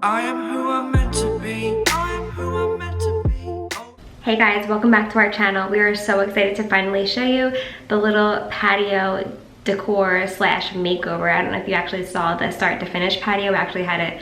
I am who I'm meant to be. I am who I'm meant to be. Oh. Hey guys, welcome back to our channel. We are so excited to finally show you the little patio decor slash makeover. I don't know if you actually saw the start to finish patio. We actually had it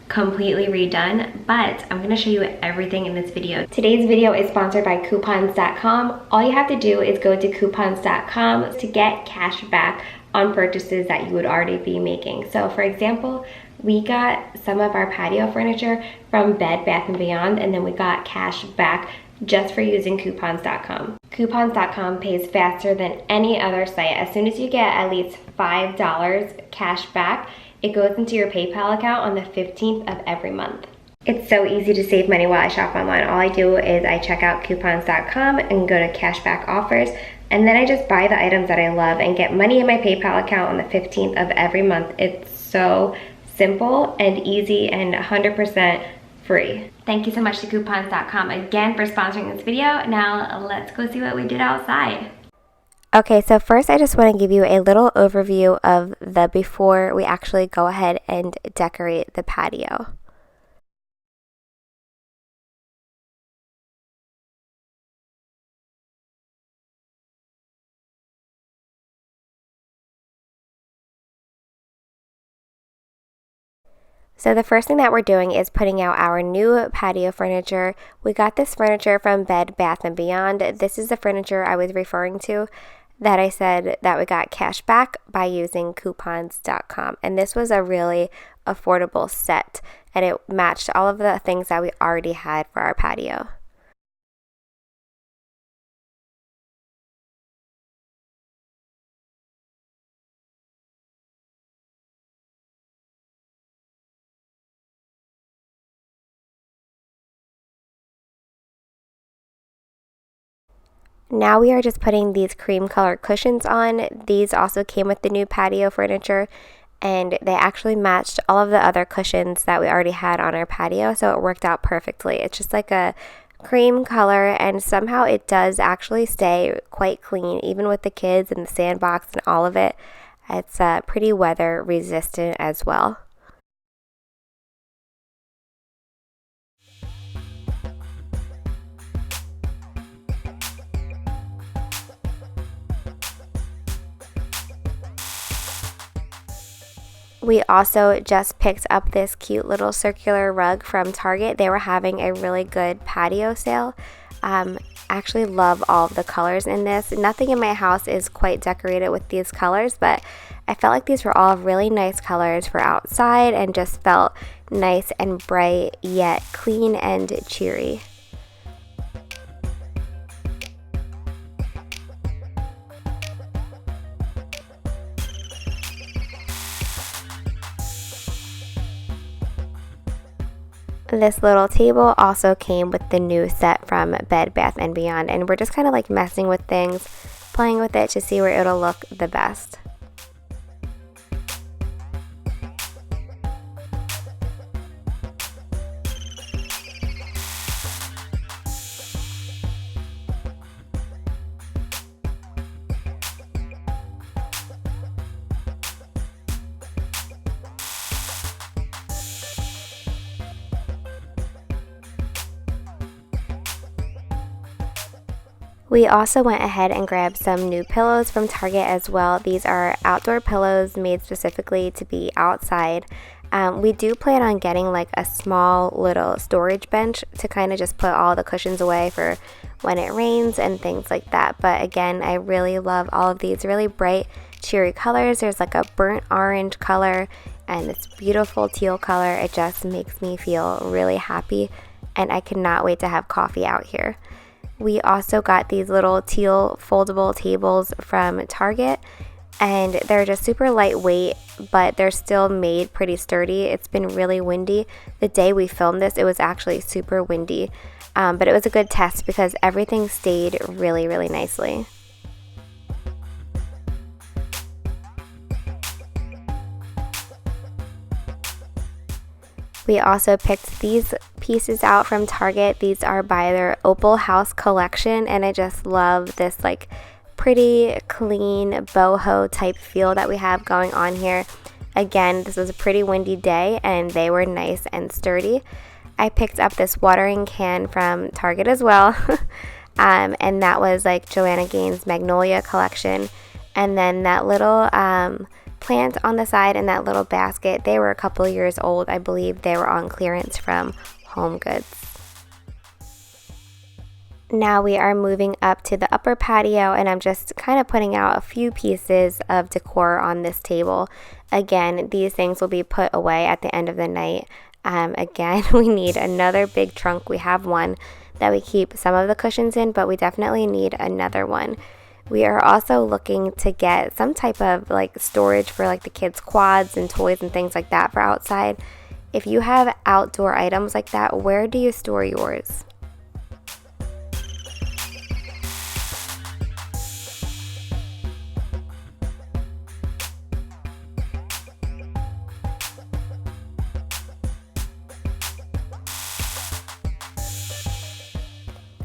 completely redone, but I'm gonna show you everything in this video. Today's video is sponsored by coupons.com. All you have to do is go to coupons.com to get cash back on purchases that you would already be making. So for example, we got some of our patio furniture from Bed Bath & Beyond, and then we got cash back just for using coupons.com. Coupons.com pays faster than any other site. As soon as you get at least $5 cash back, it goes into your PayPal account on the 15th of every month. It's so easy to save money while I shop online. All I do is I check out coupons.com and go to cashback offers, and then I just buy the items that I love and get money in my PayPal account on the 15th of every month. It's so simple and easy and 100% free. Thank you so much to coupons.com again for sponsoring this video. Now let's go see what we did outside. Okay, so first I just want to give you a little overview of the before we actually go ahead and decorate the patio. So the first thing that we're doing is putting out our new patio furniture. We got this furniture from Bed Bath & Beyond. This is the furniture I was referring to that I said that we got cash back by using coupons.com. And this was a really affordable set, and it matched all of the things that we already had for our patio. Now we are just putting these cream colored cushions on. These also came with the new patio furniture, and they actually matched all of the other cushions that we already had on our patio, so it worked out perfectly. It's just like a cream color, and somehow it does actually stay quite clean, even with the kids and the sandbox and all of it. It's pretty weather resistant as well. We also just picked up this cute little circular rug from Target. They were having a really good patio sale. I actually love all of the colors in this. Nothing in my house is quite decorated with these colors, but I felt like these were all really nice colors for outside and just felt nice and bright, yet clean and cheery. This little table also came with the new set from Bed Bath & Beyond, and we're just kind of like messing with things, playing with it to see where it'll look the best. We also went ahead and grabbed some new pillows from Target as well. These are outdoor pillows made specifically to be outside. We do plan on getting like a small little storage bench to kind of just put all the cushions away for when it rains and things like that. But again, I really love all of these really bright, cheery colors. There's like a burnt orange color and this beautiful teal color. It just makes me feel really happy, and I cannot wait to have coffee out here. We also got these little teal foldable tables from Target, and they're just super lightweight, but they're still made pretty sturdy. It's been really windy. The day we filmed this, it was actually super windy, but it was a good test because everything stayed really, really nicely. We also picked these pieces out from Target. These are by their Opalhouse collection, and I just love this like pretty clean boho type feel that we have going on here. Again, this was a pretty windy day and they were nice and sturdy. I picked up this watering can from Target as well. And that was like Joanna Gaines' Magnolia collection. And then that little plant on the side and that little basket, they were a couple years old. I believe they were on clearance from Home Goods. Now we are moving up to the upper patio, and I'm just kind of putting out a few pieces of decor on this table. Again, these things will be put away at the end of the night. Again, we need another big trunk. We have one that we keep some of the cushions in, but we definitely need another one. We are also looking to get some type of like storage for like the kids' quads and toys and things like that for outside. If you have outdoor items like that, where do you store yours?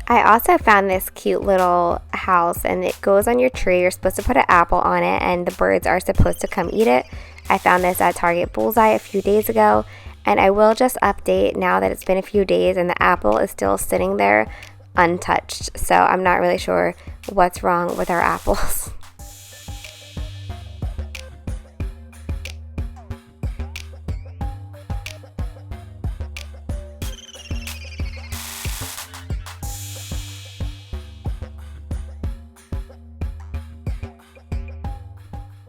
I also found this cute little house, and it goes on your tree. You're supposed to put an apple on it and the birds are supposed to come eat it. I found this at Target Bullseye a few days ago, and I will just update now that it's been a few days and the apple is still sitting there untouched. So I'm not really sure what's wrong with our apples.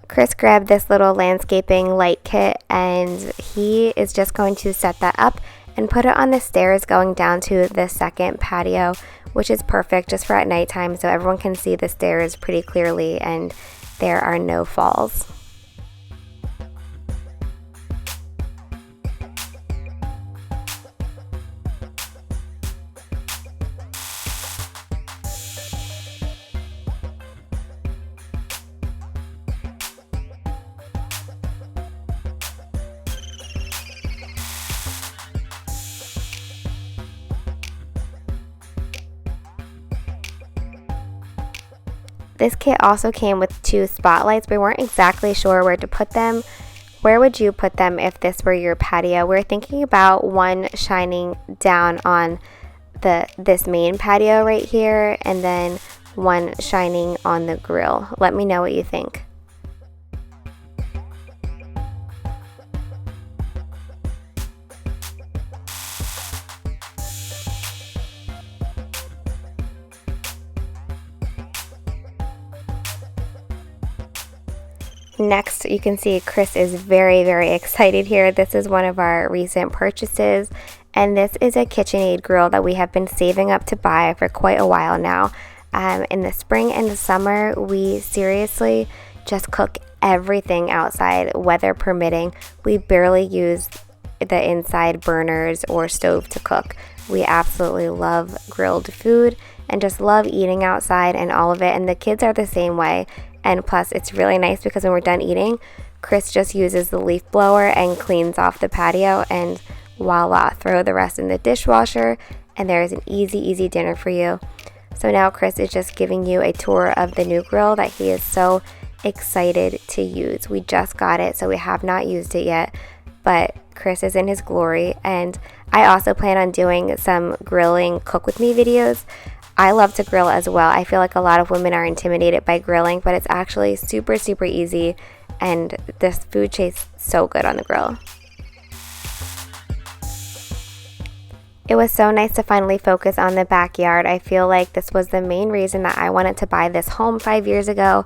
Chris grabbed this little landscaping light kit, and he is just going to set that up and put it on the stairs going down to the second patio, which is perfect just for at nighttime so everyone can see the stairs pretty clearly and there are no falls. This kit also came with 2 spotlights. We weren't exactly sure where to put them. Where would you put them if this were your patio? We're thinking about one shining down on this main patio right here, and then one shining on the grill. Let me know what you think. Next, you can see Chris is very, very excited here. This is one of our recent purchases, and this is a KitchenAid grill that we have been saving up to buy for quite a while now. In the spring and the summer, we seriously just cook everything outside, weather permitting. We barely use the inside burners or stove to cook. We absolutely love grilled food and just love eating outside and all of it, and the kids are the same way. And plus, it's really nice because when we're done eating, Chris just uses the leaf blower and cleans off the patio, and voila, throw the rest in the dishwasher, and there is an easy dinner for you. So now Chris is just giving you a tour of the new grill that he is so excited to use. We just got it, so we have not used it yet, but Chris is in his glory. And I also plan on doing some grilling cook with me videos. I love to grill as well. I feel like a lot of women are intimidated by grilling, but it's actually super easy, and this food tastes so good on the grill. It was so nice to finally focus on the backyard. I feel like this was the main reason that I wanted to buy this home 5 years ago.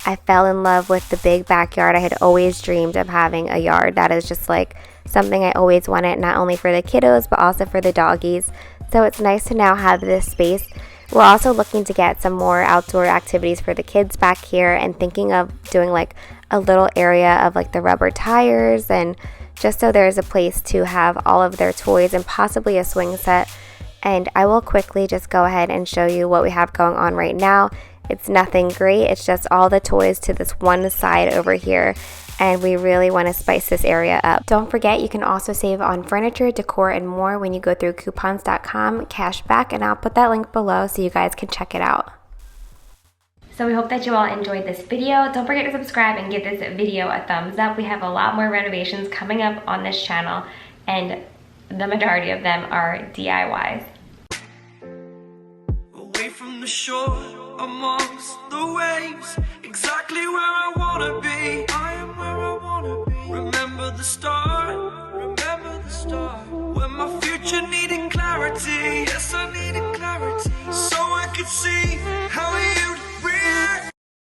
I fell in love with the big backyard. I had always dreamed of having a yard. That is just like something I always wanted, not only for the kiddos, but also for the doggies. So it's nice to now have this space. We're also looking to get some more outdoor activities for the kids back here, and thinking of doing like a little area of like the rubber tires, and just so there's a place to have all of their toys and possibly a swing set. And I will quickly just go ahead and show you what we have going on right now. It's nothing great. It's just all the toys to this one side over here, and we really want to spice this area up. Don't forget, you can also save on furniture, decor, and more when you go through coupons.com/cashback, and I'll put that link below so you guys can check it out. So we hope that you all enjoyed this video. Don't forget to subscribe and give this video a thumbs up. We have a lot more renovations coming up on this channel, and the majority of them are DIYs. Away from the shore, amongst the waves, exactly where I wanna be. I am where I wanna be. Remember the start, when my future needed clarity. Yes, I needed clarity, so I could see